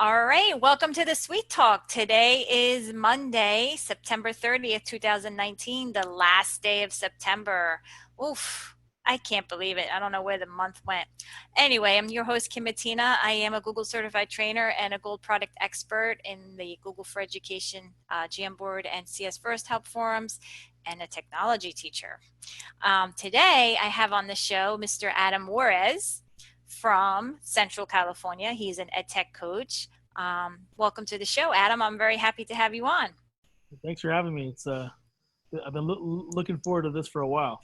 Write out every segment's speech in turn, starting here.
All right, welcome to the Sweet Talk. Today is Monday, September 30th, 2019, the last day of September. Oof, I can't believe it. I don't know where the month went. Anyway, I'm your host, Kim Matina. I am a Google certified trainer and a Gold product expert in the Google for Education Jamboard and CS First Help forums, and a technology teacher. Today, I have on the show Mr. Adam Juarez from Central California. He's an ed tech coach. Welcome to the show, Adam. I'm very happy to have you on. Thanks for having me. I've been looking forward to this for a while.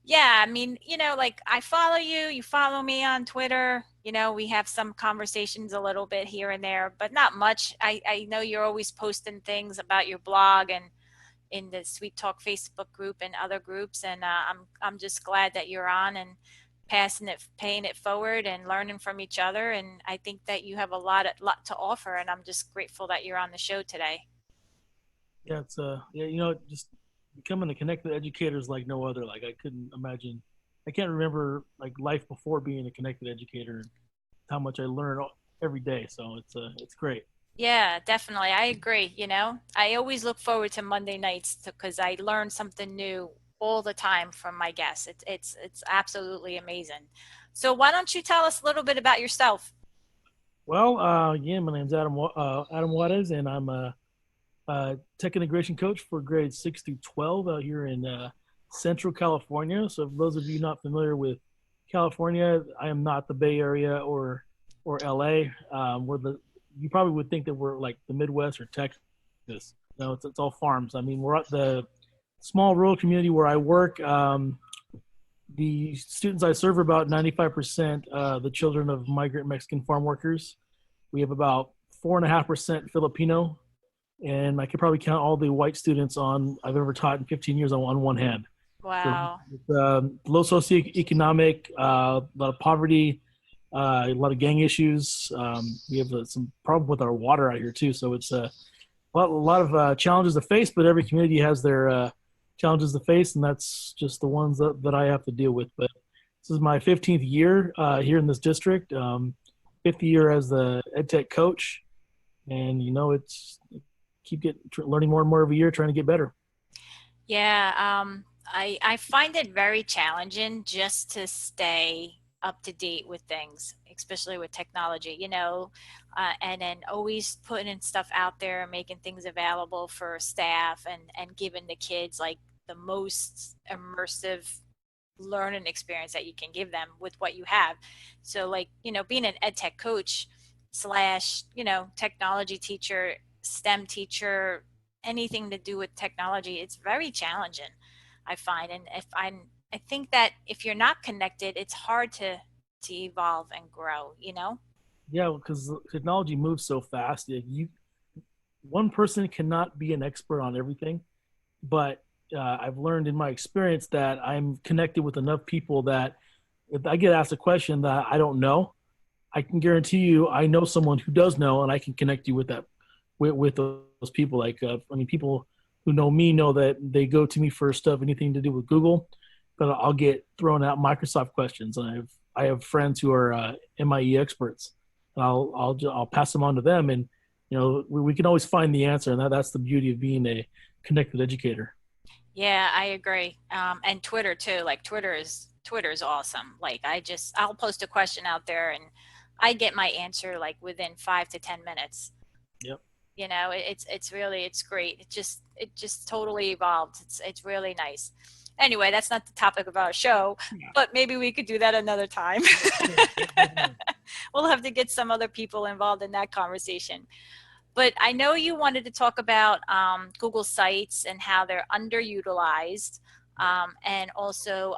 Yeah, I mean, like I follow you, you follow me on Twitter. We have some conversations a little bit here and there, but not much. I know you're always posting things about your blog and in the Sweet Talk Facebook group and other groups, and I'm just glad that you're on and paying it forward and learning from each other. And I think that you have a lot to offer, and I'm just grateful that you're on the show today. Yeah, just becoming a connected educator is like no other. Like I couldn't imagine. I can't remember like life before being a connected educator and how much I learn every day. So it's great. Yeah, definitely. I agree. I always look forward to Monday nights because I learn something new all the time from my guests. It's absolutely amazing. So why don't you tell us a little bit about yourself? Well, yeah, my name's Adam Juarez, and I'm a tech integration coach for grades 6 through 12 out here in Central California. So, for those of you not familiar with California, I am not the Bay Area or LA. You probably would think that we're like the Midwest or Texas. No, it's all farms. I mean, we're at the small rural community where I work. The students I serve are about 95% the children of migrant Mexican farm workers. We have about 4.5% Filipino, and I could probably count all the white students I've ever taught in 15 years on one hand. So Wow. low socioeconomic, a lot of poverty, a lot of gang issues. We have some problem with our water out here too. So it's a lot of challenges to face, but every community has their challenges to face, and that's just the ones that I have to deal with. But this is my 15th year here in this district, 5th year as the ed tech coach, and it's learning more and more every year, trying to get better. Yeah, I find it very challenging just to stay up to date with things, especially with technology, and then always putting stuff out there, making things available for staff and giving the kids like the most immersive learning experience that you can give them with what you have. So like, being an ed tech coach slash, technology teacher, STEM teacher, anything to do with technology, it's very challenging, I find. And I think that if you're not connected, it's hard to evolve and grow. Yeah, because technology moves so fast. One person cannot be an expert on everything, but I've learned in my experience that I'm connected with enough people that if I get asked a question that I don't know, I can guarantee you I know someone who does know, and I can connect you with those people. Like people who know me know that they go to me for stuff, anything to do with Google, but I'll get thrown out Microsoft questions, and I have friends who are MIE experts, and I'll pass them on to them, and we can always find the answer, and that's the beauty of being a connected educator. Yeah, I agree. And Twitter too. Like Twitter is awesome. Like I'll post a question out there and I get my answer like within 5 to 10 minutes. Yep. It's great. It just totally evolved. It's really nice. Anyway, that's not the topic of our show, but maybe we could do that another time. We'll have to get some other people involved in that conversation. But I know you wanted to talk about Google Sites and how they're underutilized, and also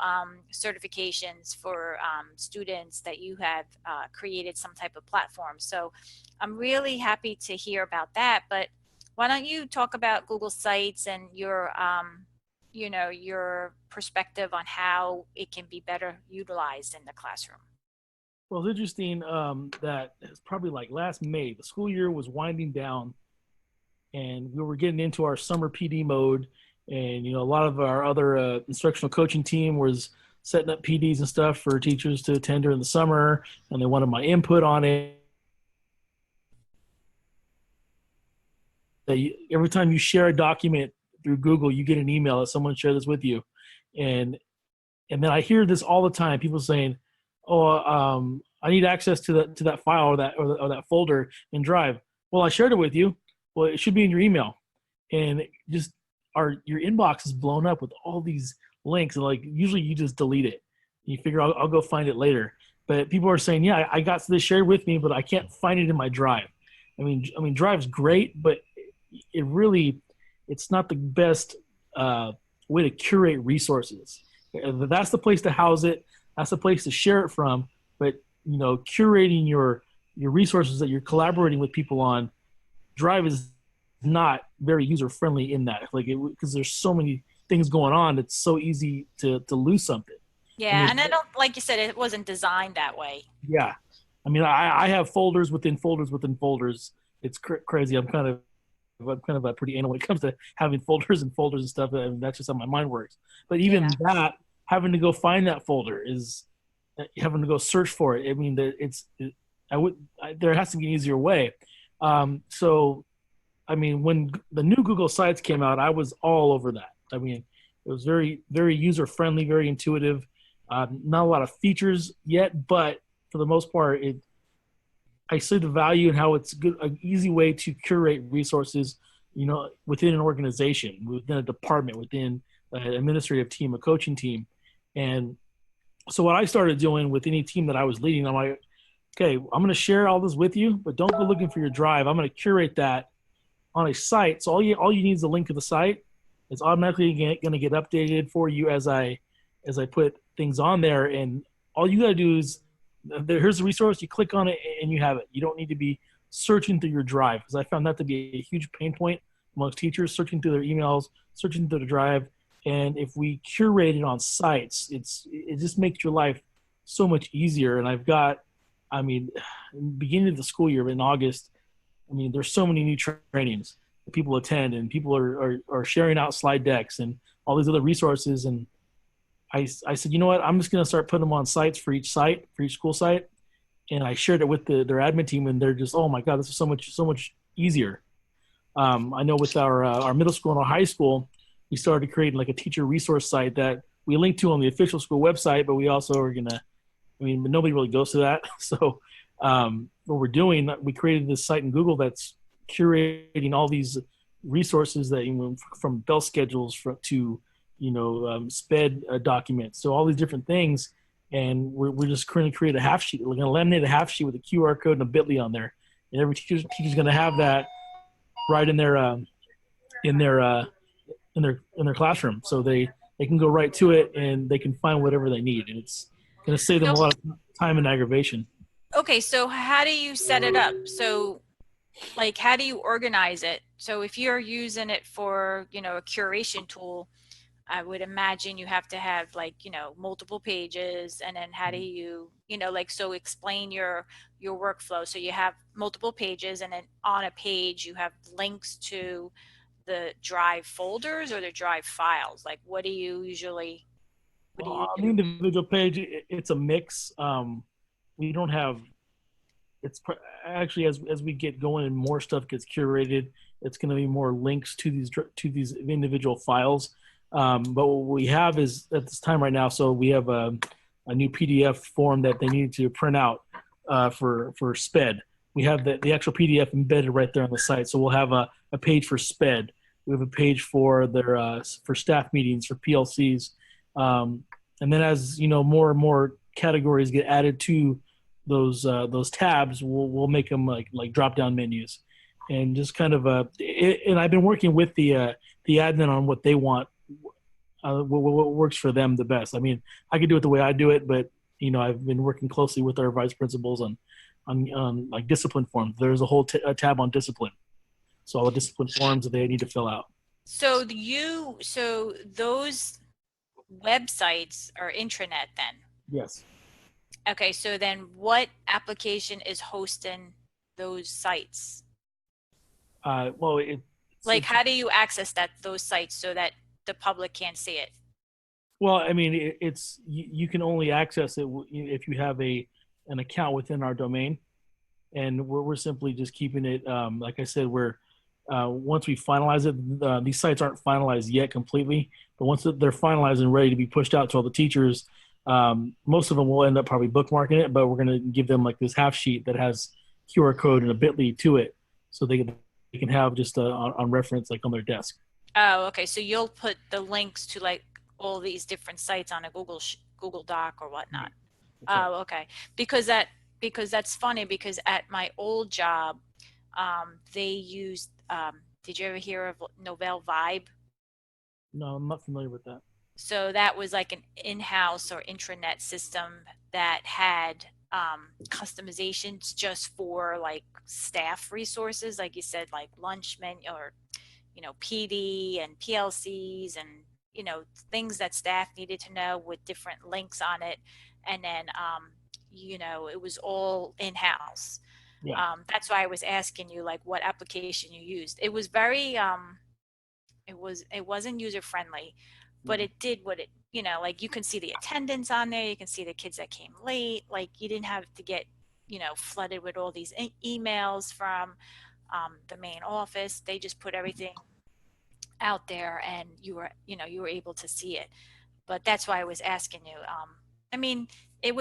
certifications for students that you have created some type of platform. So I'm really happy to hear about that. But why don't you talk about Google Sites and your perspective on how it can be better utilized in the classroom? Well, it's interesting that it's probably like last May, the school year was winding down, and we were getting into our summer PD mode. And a lot of our other instructional coaching team was setting up PDs and stuff for teachers to attend during the summer, and they wanted my input on it. every time you share a document through Google, you get an email that someone shared this with you, and and then I hear this all the time. People saying, "Oh, I need access to that file or that folder in Drive." Well, I shared it with you. Well, it should be in your email, and just your inbox is blown up with all these links. And like usually, you just delete it. You figure I'll go find it later. But people are saying, "Yeah, I got this shared with me, but I can't find it in my Drive." I mean, Drive's great, but it really it's not the best way to curate resources. That's the place to house it. That's the place to share it from. But curating your resources that you're collaborating with people on, Drive is not very user friendly in that. Like because there's so many things going on, it's so easy to lose something. I Yeah, mean, and I don't, like you said, it wasn't designed that way. yeah. I mean, I have folders within folders within folders. It's crazy. I'm kind of pretty anal when it comes to having folders and folders and stuff. And that's just how my mind works. But even Yeah. that, having to go find that folder is having to go search for it. I mean, there has to be an easier way. So, I mean, when the new Google Sites came out, I was all over that. I mean, it was very, very user friendly, very intuitive. Not a lot of features yet, but for the most part, I see the value in how it's an easy way to curate resources, within an organization, within a department, within an administrative team, a coaching team. And so what I started doing with any team that I was leading, I'm like, okay, I'm going to share all this with you, but don't go looking for your Drive. I'm going to curate that on a site. So all you need is a link to the site. It's automatically going to get updated for you as I put things on there. And all you got to do is here's the resource. You click on it and you have it. You don't need to be searching through your Drive, because I found that to be a huge pain point amongst teachers, searching through their emails, searching through the Drive. And if we curate it on sites, it just makes your life so much easier. And I mean, beginning of the school year in August, I mean, there's so many new trainings that people attend, and people are sharing out slide decks and all these other resources. And I said, you know what? I'm just going to start putting them on sites for each school site. And I shared it with their admin team, and they're just, oh my God, this is so much easier. I know with our middle school and our high school, we started creating like a teacher resource site that we link to on the official school website, but we also are gonna. I mean, nobody really goes to that. So what we're doing, we created this site in Google that's curating all these resources that from bell schedules to SPED documents, so all these different things. And we're just going to create a half sheet. We're going to laminate a half sheet with a QR code and a Bitly on there, and every teacher's going to have that right in their in their in their classroom, so they can go right to it and they can find whatever they need, and it's going to save them a So, lot of time and aggravation. okay, so how do you set it up? So, like, how do you organize it? So if you're using it for, a curation tool, I would imagine you have to have, like, multiple pages, and then how do you, like, so explain your workflow. So you have multiple pages, and then on a page you have links to the Drive folders or the Drive files. Like, what do you On the do? individual page, it's a mix. We don't have it's actually as we get going and more stuff gets curated, it's going to be more links to these individual files. But what we have is at this time right now, so we have a new PDF form that they need to print out for SPED. We have the actual PDF embedded right there on the site. So we'll have a page for SPED. We have a page for their for staff meetings, for PLCs, and then as more and more categories get added to those tabs, we'll make them like drop down menus, and just kind of and I've been working with the admin on what they want, what works for them the best. I mean, I could do it the way I do it, but I've been working closely with our vice principals on like discipline forms. There's a whole a tab on discipline, so all the discipline forms that they need to fill out. So those websites are intranet then. Yes. Okay, so then what application is hosting those sites? Well, Like, it's how do you access those sites so that the public can't see it? well, I mean, it's you can only access it if you have an account within our domain, and we're simply just keeping it. Like I said, we're once we finalize it, these sites aren't finalized yet completely, but once they're finalized and ready to be pushed out to all the teachers, most of them will end up probably bookmarking it, but we're going to give them like this half sheet that has QR code and a bit.ly to it, so they can have just on reference like on their desk. Oh, okay. So you'll put the links to like all these different sites on a Google Doc or whatnot. That's right. Oh, okay. Because that because that's funny because at my old job, they used. Did you ever hear of Novell Vibe? No, I'm not familiar with that. So that was like an in-house or intranet system that had customizations just for like staff resources, like you said, like lunch menu or PD and PLCs and things that staff needed to know with different links on it, and then it was all in-house. Yeah. That's why I was asking you like what application you used. It was very it wasn't user friendly, but Mm. it did what it like you can see the attendance on there, you can see the kids that came late, like you didn't have to get flooded with all these emails from the main office. They just put everything out there and you were able to see it. But that's why I was asking you. I mean, it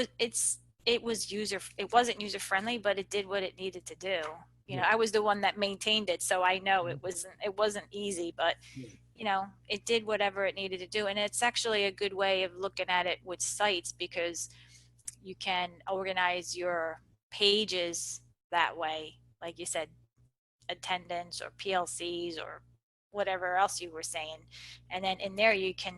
wasn't user friendly, but it did what it needed to do. Yeah. I was the one that maintained it, so I know it wasn't easy, but Yeah. it did whatever it needed to do. And it's actually a good way of looking at it with sites because you can organize your pages that way, like you said, attendance or PLCs or whatever else you were saying. And then in there you can,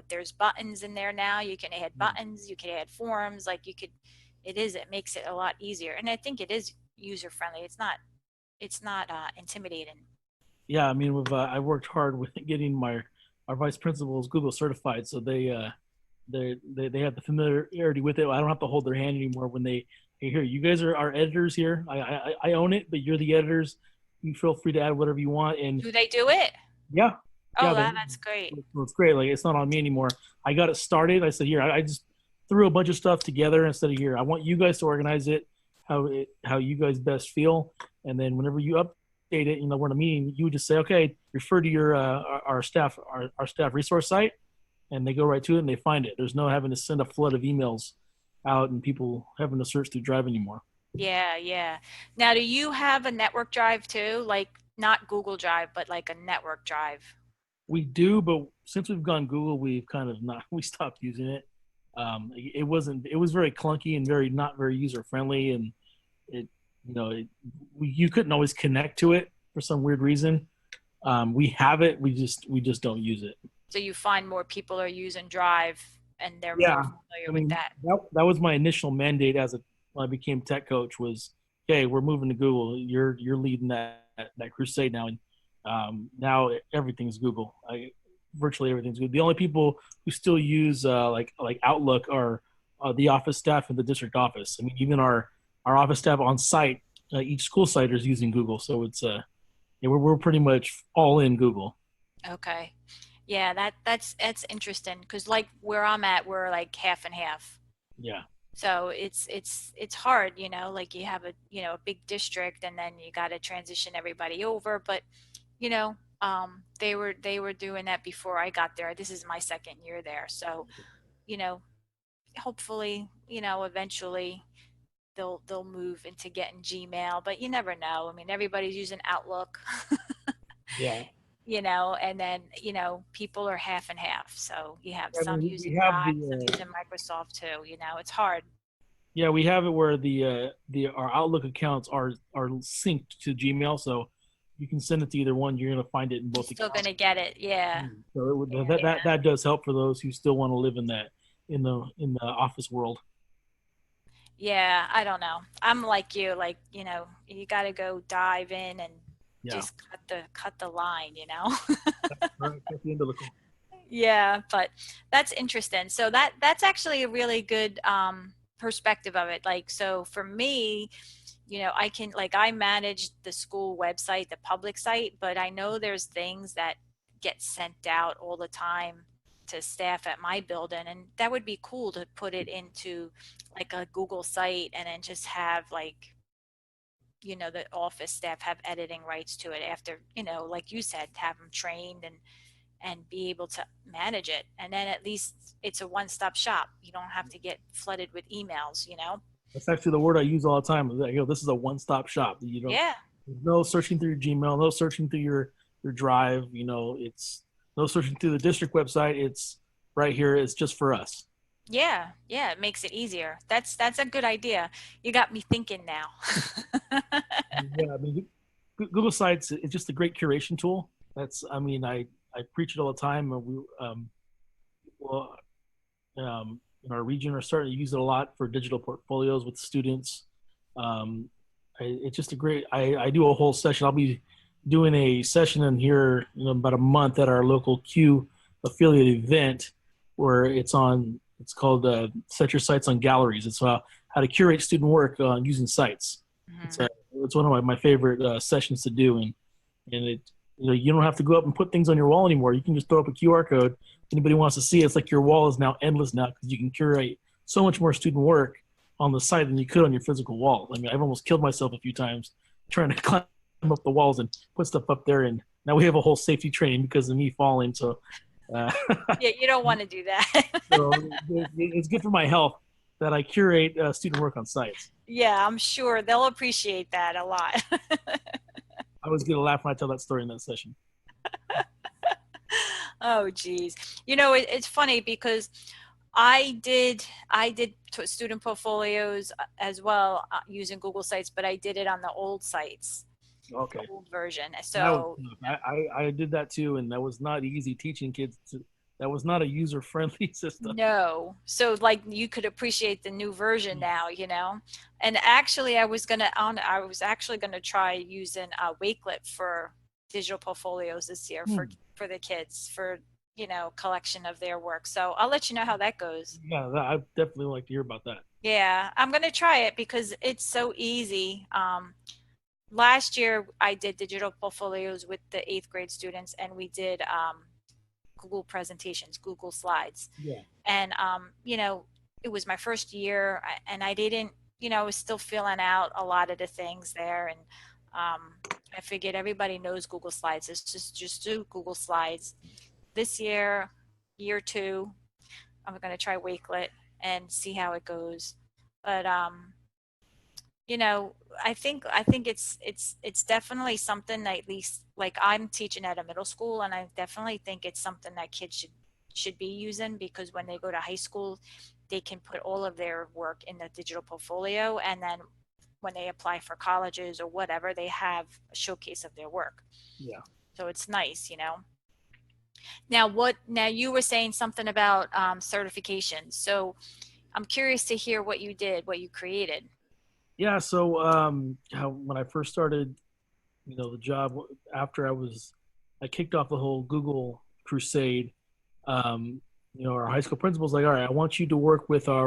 there's buttons in there now. You can add Yeah. buttons, you can add forms, like it makes it a lot easier. And I think it is user friendly. It's not intimidating. Yeah, I mean, I worked hard with getting my our vice principals Google certified, so they have the familiarity with it. I don't have to hold their hand anymore when they hey, here. You guys are our editors here. I own it, but you're the editors. You feel free to add whatever you want. And Do they do it? yeah, Oh, yeah, that's great. it's great. Like it's not on me anymore. I got it started. I said here. I just threw a bunch of stuff together and said here. I want you guys to organize it how you guys best feel, and then whenever you update it, we're in a meeting. You would just say okay, refer to your our staff our staff resource site, and they go right to it and they find it. There's no having to send a flood of emails out and people having to search through Drive anymore. Yeah, yeah. Now, do you have a network drive too? Like not Google Drive, but like a network drive? We do, but since we've gone Google, we've kind of not we stopped using it. It was very clunky and very not very user friendly, and it you couldn't always connect to it for some weird reason. We have it, we just don't use it. So you find more people are using Drive and they're more Yeah, familiar I with mean that. that was my initial mandate when I became tech coach was, okay, we're moving to Google. You're leading that crusade now, and now everything's Google. Virtually everything's Google. The only people who still use like Outlook are the office staff in the district office. I mean, even our office staff on site, each school site is using Google. So it's yeah, we're pretty much all in Google. Okay. Yeah, that's interesting because like where I'm at, we're like half and half. Yeah, So it's hard, like you have a big district and then you got to transition everybody over. But they were doing that before I got there. This is my second year there, so you know, hopefully, eventually they'll move into getting Gmail, but you never know. I mean, everybody's using Outlook, yeah. and then, people are half and half. So you have I some mean, using we have Drive, some using Microsoft too, it's hard. yeah, we have it where the our Outlook accounts are synced to Gmail, so you can send it to either one. You're gonna find it in You're both still accounts. gonna get it. Yeah. So Yeah. that does help for those who still want to live in that in the office world. Yeah, I don't know. I'm like you, like, you got to go dive in and Yeah, just cut the line, right. That's the umbilical. Yeah, but that's interesting. So that's actually a really good perspective of it. Like, so for me, I can like I manage the school website, the public site, but I know there's things that get sent out all the time to staff at my building, and that would be cool to put it into like a Google site and then just have like the office staff have editing rights to it after, like you said, have them trained and be able to manage it. And then at least it's a one-stop shop. You don't have to get flooded with emails. That's actually the word I use all the time. This is a one-stop shop. You don't, Yeah. there's no searching through your Gmail, no searching through your Drive. It's no searching through the district website. It's right here. It's just for us. Yeah, yeah, it makes it easier. That's a good idea. You got me thinking now. Yeah, I mean, Google Sites is just a great curation tool. I preach it all the time. Well, in our region are starting to use it a lot for digital portfolios with students. It's just a great. I do a whole session. I'll be doing a session in here in about a month at our local Q affiliate event where It's called Set Your Sites on Galleries. It's how to curate student work using sites. It's Mhm. uh, it's one of my favorite sessions to do, and you don't have to go up and put things on your wall anymore. You can just throw up a QR code. If anybody wants to see it, it's like your wall is now endless now because you can curate so much more student work on the site than you could on your physical wall. I mean, I've almost killed myself a few times trying to climb up the walls and put stuff up there, and now we have a whole safety training because of me falling. Uh, Yeah, you don't want to do that. so it's good for my health that I curate student work on sites. Yeah, I'm sure they'll appreciate that a lot. I always get a laugh when I tell that story in that session. Oh, geez. It's funny because I did student portfolios as well using Google Sites, but I did it on the old sites, the Okay, old version. that was So I did that too, and that was not easy teaching kids. That was not a user friendly system. no. So like you could appreciate the new version now. And actually I was actually gonna try using Wakelet for digital portfolios this year Hmm. for the kids for collection of their work. So I'll let you know how that goes. Yeah, I definitely like to hear about that. Yeah, I'm gonna try it because it's so easy. Last year I did digital portfolios with the eighth grade students and we did Google presentations, Google slides. Yeah, And it was my first year and I didn't, I was still filling out a lot of the things there. And I figured everybody knows Google Slides. It's just do Google Slides. This year two, I'm going to try Wakelet and see how it goes. But you know, I think it's definitely something that at least like I'm teaching at a middle school, and I definitely think it's something that kids should be using because when they go to high school, they can put all of their work in the digital portfolio, and then when they apply for colleges or whatever, they have a showcase of their work. yeah, So it's nice. Now you were saying something about certifications. So I'm curious to hear what you did, what you created. yeah. So when I first started, the job after I kicked off the whole Google crusade. Our high school principal's like, all right, I want you to work with all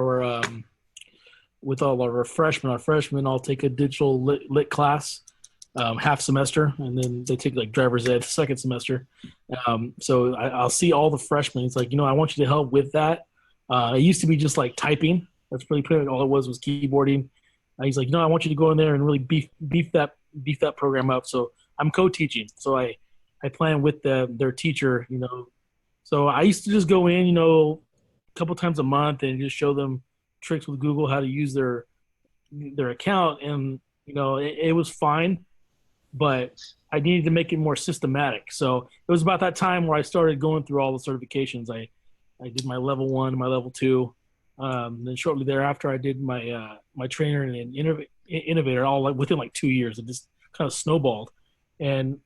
of our freshmen. Our freshmen all take a digital lit class half semester, and then they take like driver's ed second semester. So I'll see all the freshmen. It's like, I want you to help with that. It used to be just like typing. That's really pretty much all it was keyboarding. He's like, I want you to go in there and really beef that program up. So I'm co-teaching. So I plan with their teacher. So I used to just go in, a couple times a month and just show them tricks with Google, how to use their account, and it was fine, but I needed to make it more systematic. So it was about that time where I started going through all the certifications. I did my level 1, my level 2. Then shortly thereafter, I did my trainer and innovator all within like 2 years. It just kind of snowballed. And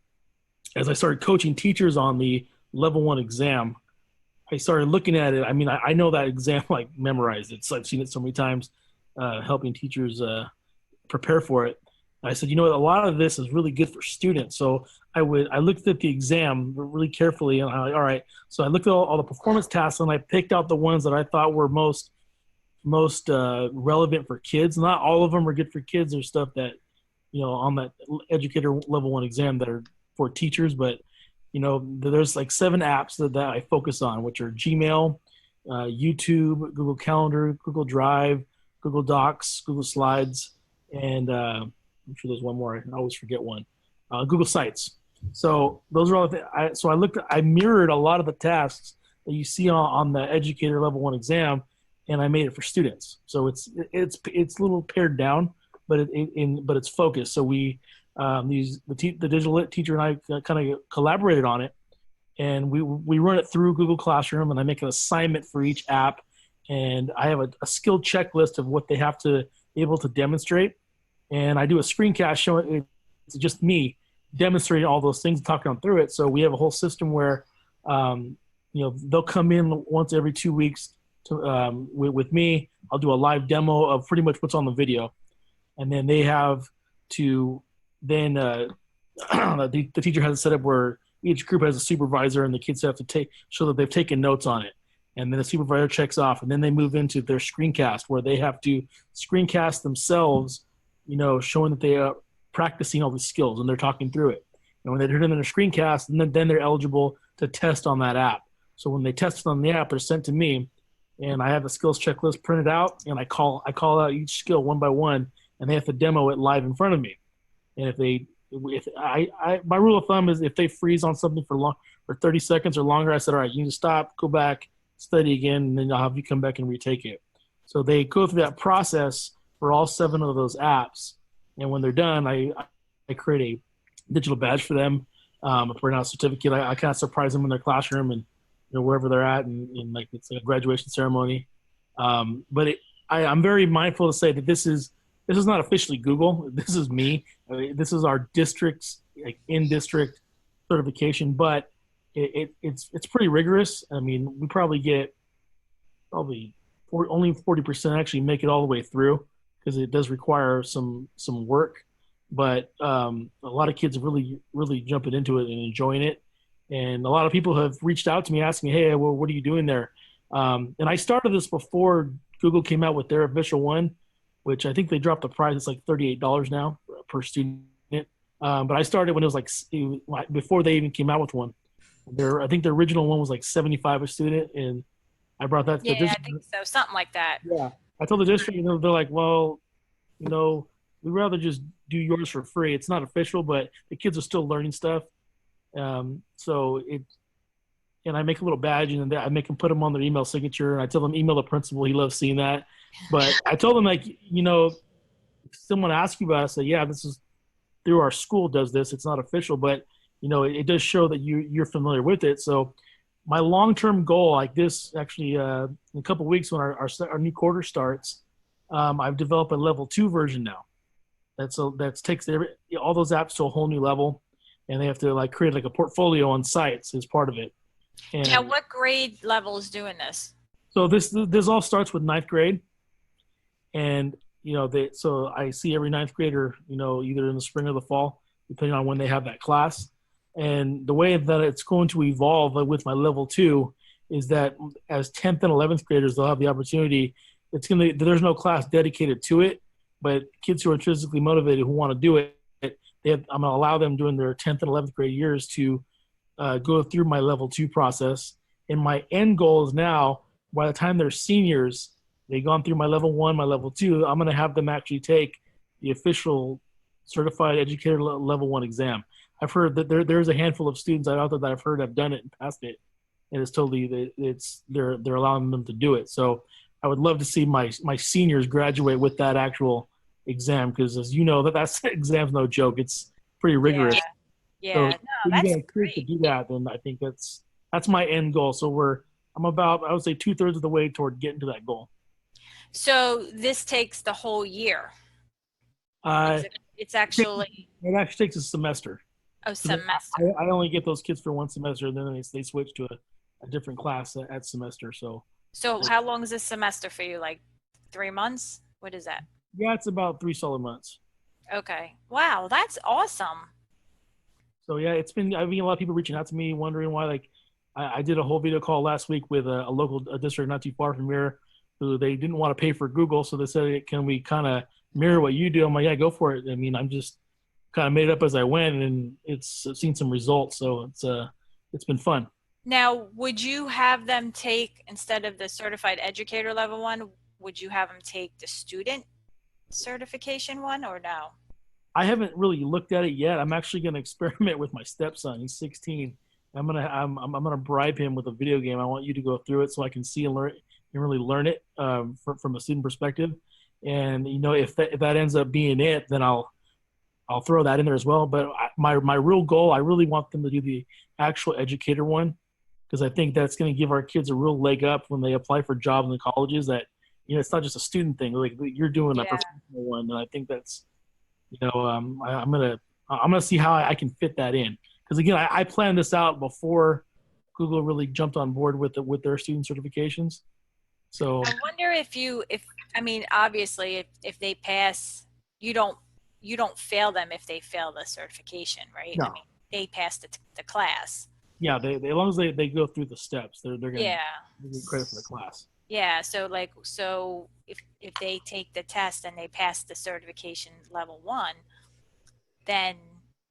as I started coaching teachers on the level 1 exam, I started looking at it. I mean, I know that exam like memorized it. So I've seen it so many times, helping teachers prepare for it. I said, a lot of this is really good for students. So I looked at the exam really carefully, and I'm like, all right. So I looked at all the performance tasks, and I picked out the ones that I thought were most relevant for kids. Not all of them are good for kids. There's stuff that on that educator level 1 exam that are for teachers, but there's like 7 apps that I focus on, which are Gmail, YouTube, Google Calendar, Google Drive, Google Docs, Google Slides, and I'm sure there's one more. I always forget one. Google Sites. So those are all the so I mirrored a lot of the tasks that you see on the educator level one exam, and I made it for students. So it's a little pared down, but but it's focused. So we the digital lit teacher and I kind of collaborated on it, and we run it through Google Classroom, and I make an assignment for each app, and I have a skill checklist of what they have to be able to demonstrate, and I do a screencast showing it's just me demonstrating all those things, talking them through it. So we have a whole system where they'll come in once every 2 weeks to with me. I'll do a live demo of pretty much what's on the video, and then they have to then the teacher has it set up where each group has a supervisor, and the kids have to show that they've taken notes on it. And then the supervisor checks off, and then they move into their screencast where they have to screencast themselves, showing that they are practicing all these skills and they're talking through it. And when they turn in their screencast, and then they're eligible to test on that app. So when they test on the app, they're sent to me, and I have the skills checklist printed out, and I call out each skill one by one, and they have to demo it live in front of me. And my rule of thumb is if they freeze on something for 30 seconds or longer, I said, all right, you need to stop, go back, study again, and then I'll have you come back and retake it. So they go through that process for all 7 of those apps. And when they're done, I create a digital badge for them, a printout certificate. I kind of surprise them in their classroom and wherever they're at, and like it's a graduation ceremony. But I'm very mindful to say that this is not officially Google. This is me. This is our district's in-district certification, but it's pretty rigorous. I mean, we probably get only 40% actually make it all the way through because it does require some work. But a lot of kids are really jumping into it and enjoying it. And a lot of people have reached out to me asking, "Hey, well, what are you doing there?" And I started this before Google came out with their official one, which I think they dropped the price. It's like $38 now per student. But I started when it was before they even came out with one. I think the original one was like 75 a student, and I brought that to the Yeah, I district. think so. Something like that. Yeah, I told the district, they're like, well, we'd rather just do yours for free. It's not official, but the kids are still learning stuff. And I make a little badge, and then I make them put them on their email signature, and I tell them email the principal. He loves seeing that. But I told them if someone asks you about it, say, yeah, this is through our school does this. It's not official, but it does show that you're familiar with it. So my long-term goal, like this, actually, in a couple of weeks when our new quarter starts, I've developed a level 2 version now. That takes all those apps to a whole new level, and they have to create a portfolio on sites as part of it. And now, what grade level is doing this? so this all starts with ninth grade, and so I see every ninth grader, either in the spring or the fall, depending on when they have that class. And the way that it's going to evolve with my level 2 is that as 10th and 11th graders, they'll have the opportunity. There's no class dedicated to it, but kids who are intrinsically motivated who want to do it, I'm going to allow them during their 10th and 11th grade years to go through my level 2 process. And my end goal is now, by the time they're seniors, they've gone through my level 1, my level 2, I'm going to have them actually take the official certified educator level 1 exam. I've heard that there's a handful of students out there that I've heard have done it and passed it, and it's totally they're allowing them to do it. So I would love to see my seniors graduate with that actual exam, because as you know, that's exam's no joke. It's pretty rigorous. Yeah, So no, if you that's get kids to great. do that, then I think that's my end goal. So I'm about, I would say, 2/3 of the way toward getting to that goal. So this takes the whole year. Uh, It's actually it actually takes a semester. a So semester. I only get those kids for one semester, and then they switch to a different class at semester. So So how long is this semester for you? Like 3 months? What is that? yeah, it's about 3 solid months. Okay. Wow, that's awesome. So yeah, I've been a lot of people reaching out to me wondering why. I did a whole video call last week with a local district not too far from here, who they didn't want to pay for Google, so they said, "Can we kind of mirror what you do?" I'm like, "Yeah, go for it." I mean, I'm just kind of made it up as I went, and it's seen some results, so it's been fun. Now, would you have them take, instead of the certified educator level 1, would you have them take the student certification one or no? I haven't really looked at it yet. I'm actually going to experiment with my stepson. He's 16. I'm gonna bribe him with a video game. I want you to go through it so I can see and learn and really learn it from a student perspective. And if that ends up being it, then I'll throw that in there as well. But my real goal, I really want them to do the actual educator one, because I think that's going to give our kids a real leg up when they apply for jobs in the colleges. That it's not just a student thing. Like you're doing a Yeah. professional one, and I think that's I'm gonna see how I can fit that in. Because again, I planned this out before Google really jumped on board with their student certifications. So I wonder if I mean, obviously, if they pass, you don't you don't fail them if they fail the certification, right? I no, mean, they passed the class. yeah, as long as they go through the steps, they're gonna Yeah. get credit for the class. Yeah, so like so if they take the test and they pass the certification level 1, then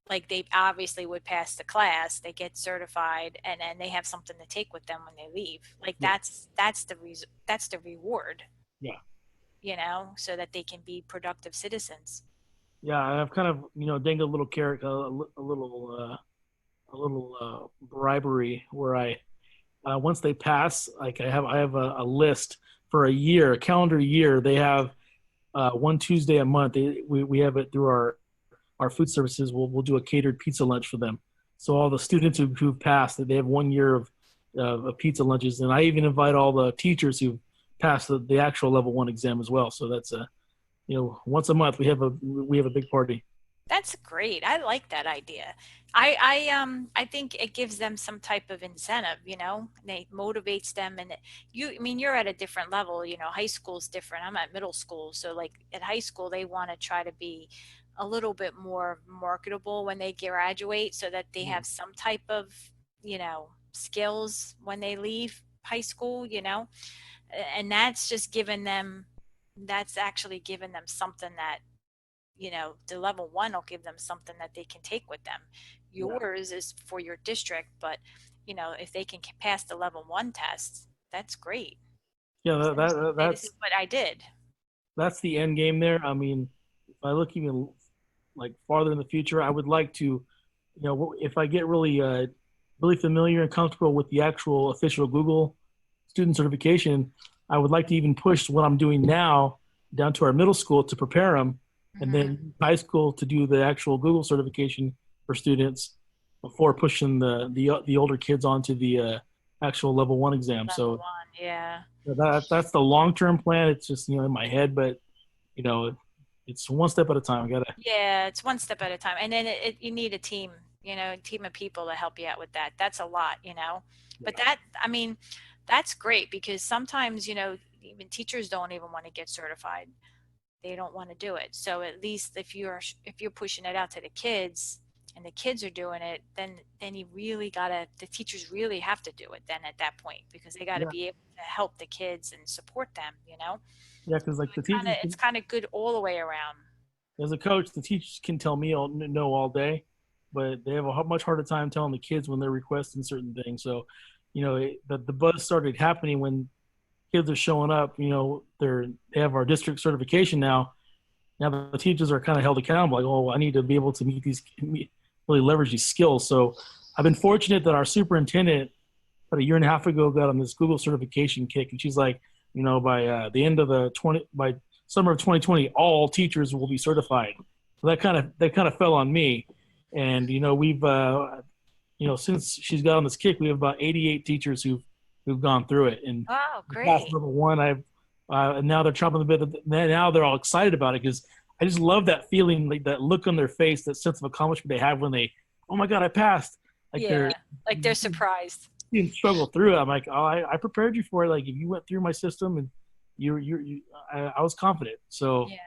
like they obviously would pass the class, they get certified, and then they have something to take with them when they leave. Like Yeah, that's the reward, yeah, so that they can be productive citizens. yeah. I've kind of dangled a little carrot, a little bribery where I once they pass, like I have a list for a year, a calendar year. They have one Tuesday a month. We have it through our food services. We'll do a catered pizza lunch for them. So all the students who've passed, they have 1 year of pizza lunches, and I even invite all the teachers who've passed the actual level 1 exam as well. So that's once a month we have a big party. That's great. I like that idea. I think it gives them some type of incentive, It motivates them, and I mean, you're at a different level, high school's different. I'm at middle school, so like at high school they want to try to be a little bit more marketable when they graduate so that they have some type of, skills when they leave high school, and that's actually given them something that the level 1 will give them something that they can take with them. Yeah, Yours is for your district, but if they can pass the level 1 test, that's great. yeah. So they can say, this is That's what I did. the end game there. I mean, if I look even like farther in the future, I would like to, if I get really familiar and comfortable with the actual official Google student certification, I would like to even push what I'm doing now down to our middle school to prepare them, and Hmm. then high school to do the actual Google certification for students before pushing the older kids onto the actual level 1 exam. Level So 1, yeah. that's the long term plan. It's just in my head, but you know it's one step at a time. I gotta. Yeah, it's one step at a time. And then you need a team, a team of people to help you out with that. That's a lot. But Yeah, that, I mean, that's great because sometimes, even teachers don't even want to get certified. They don't want to do it. So at least if you're pushing it out to the kids and the kids are doing it, then you really gotta the teachers really have to do it then at that point because they got to yeah, be able to help the kids and support them. yeah. Because So like the teachers, it's kind of good all the way around. as a coach, the teachers can tell me all no all day, but they have a much harder time telling the kids when they're requesting certain things. So, the buzz started happening when kids are showing up. They have our district certification now. Now the teachers are kind of held accountable. Like, oh, I need to be able to really leverage these skills. So, I've been fortunate that our superintendent about a year and a half ago got on this Google certification kick, and she's like, by the end of by summer of 2020, all teachers will be certified. So that kind of fell on me, and we've since she's got on this kick, we have about 88 teachers who've gone through it, and Oh, the past great. level 1, and now they're chomping the bit. Now they're all excited about it because I just love that feeling, like that look on their face, that sense of accomplishment they have when they, oh my god, I passed. Like Yeah, they're like they're surprised. you struggle through it. I'm like, oh, I prepared you for it. Like if you went through my system and I was confident. So Yeah.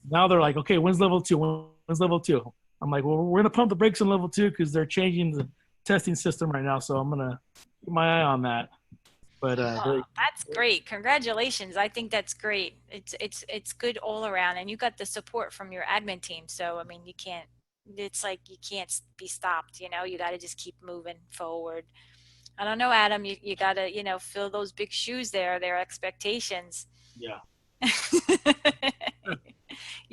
now they're like, okay, when's level 2? When's level 2? I'm like, well, we're gonna pump the brakes on level 2 because they're changing the testing system right now. So I'm gonna keep my eye on that. But Oh, that's great. Congratulations. I think that's great. It's good all around and you got the support from your admin team. So I mean, it's like you can't be stopped, you got to just keep moving forward. I don't know, Adam, you got to, fill those big shoes there, their expectations. yeah,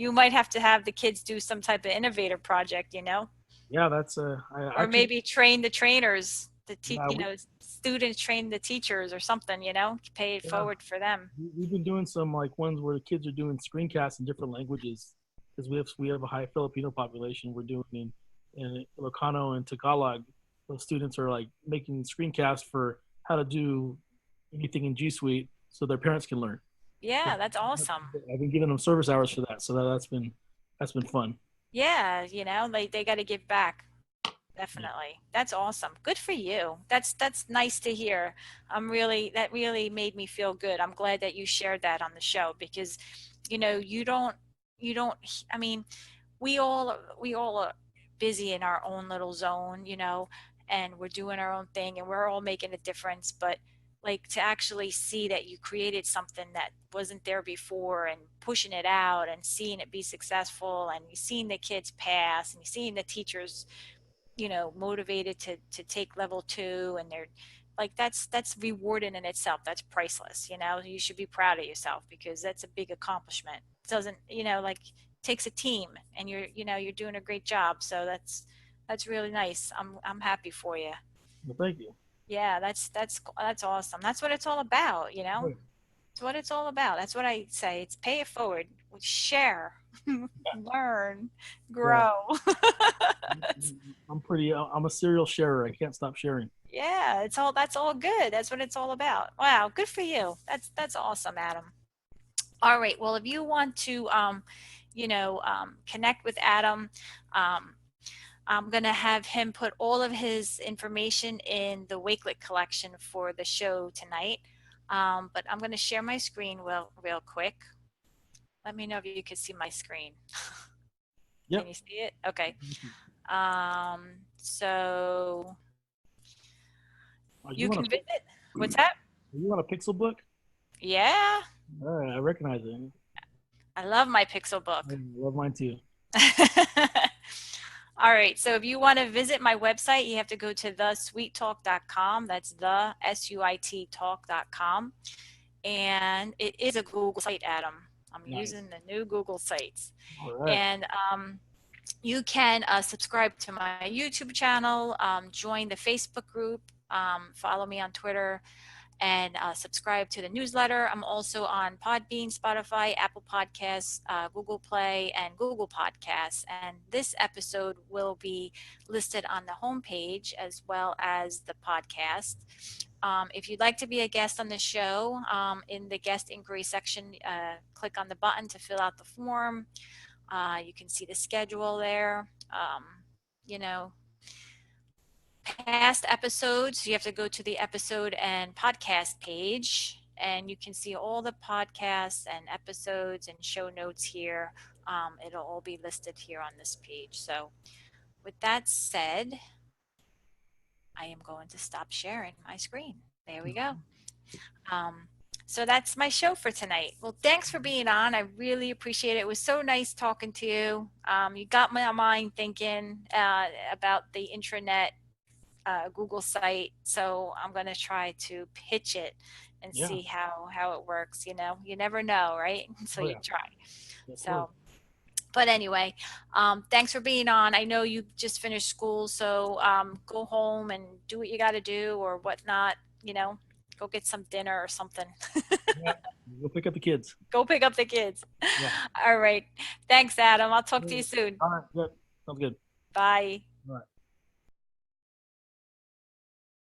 you might have the kids do some type of innovator project, Yeah, that's I or actually maybe train the trainers, the yeah students train the teachers or something, pay it yeah forward for them. we've been doing some like ones where the kids are doing screencasts in different languages because we have a high Filipino population. We're doing in Ilocano and Tagalog. Those students are like making screencasts for how to do anything in GSuite so their parents can learn. So Yeah, that's awesome. I've been giving them service hours for that, so that's been fun. Yeah, they got to give back. Yeah, Definitely. That's awesome. Good for you. That's nice to hear. That really made me feel good. I'm glad that you shared that on the show because, you don't, I mean, we all are busy in our own little zone, and we're doing our own thing and we're all making a difference. But like to actually see that you created something that wasn't there before and pushing it out and seeing it be successful and you seeing the kids pass and you seeing the teachers motivated to take level two and they're like that's rewarding in itself. That's priceless. You should be proud of yourself because that's a big accomplishment. It doesn't, like takes a team and you're doing a great job. So that's really nice. I'm happy for you. well, thank you. Yeah, that's awesome. That's what it's all about, Yeah, it's what it's all about. That's what I say. It's pay it forward, share, learn, yeah. grow. I'm a serial sharer. I can't stop sharing. Yeah, that's all good. That's what it's all about. Wow, good for you. That's awesome, Adam. All right. Well, if you want to connect with Adam, um, I'm going to have him put all of his information in the Wakelet collection for the show tonight. But I'm going to share my screen real quick. Let me know if you can see my screen. Can Yep. you see it? Okay. So You you want can a visit. What's that? you want a pixel book? Yeah, All right, I recognize it. I love my Pixel I book. love mine too. All right, so if you want to visit my website, you have to go to thesuitetalk.com. That's the SUIT talk.com. And it is a Google site, Adam. I'm Nice. using the new Google sites. All right. And you can subscribe to my YouTube channel, join the Facebook group, follow me on Twitter, and subscribe to the newsletter. I'm also on Podbean, Spotify, Apple Podcasts, Google Play, and Google Podcasts. And this episode will be listed on the homepage as well as the podcast. If you'd like to be a guest on the show, in the guest inquiry section, click on the button to fill out the form. You can see the schedule there. You know, Past episodes, you have to go to the episode and podcast page, and you can see all the podcasts and episodes and show notes here. It'll all be listed here on this page. So, with that said, I am going to stop sharing my screen. There we go. Um, so that's my show for tonight. Well, thanks for being on. I really appreciate it. It was so nice talking to you. You got my mind thinking about the intranet Google site. So I'm going to try to pitch it and Yeah. see how it works. You never know, right? So Oh you yeah. try. Of course. So, but anyway, thanks for being on. I know you just finished school, so go home and do what you got to do or whatnot. Go get some dinner or something. Yeah. Go pick up the kids. Go pick up the kids. Yeah. All right. Thanks, Adam. I'll talk to Yeah. you soon. All right. Good. Sounds good. Bye. All right.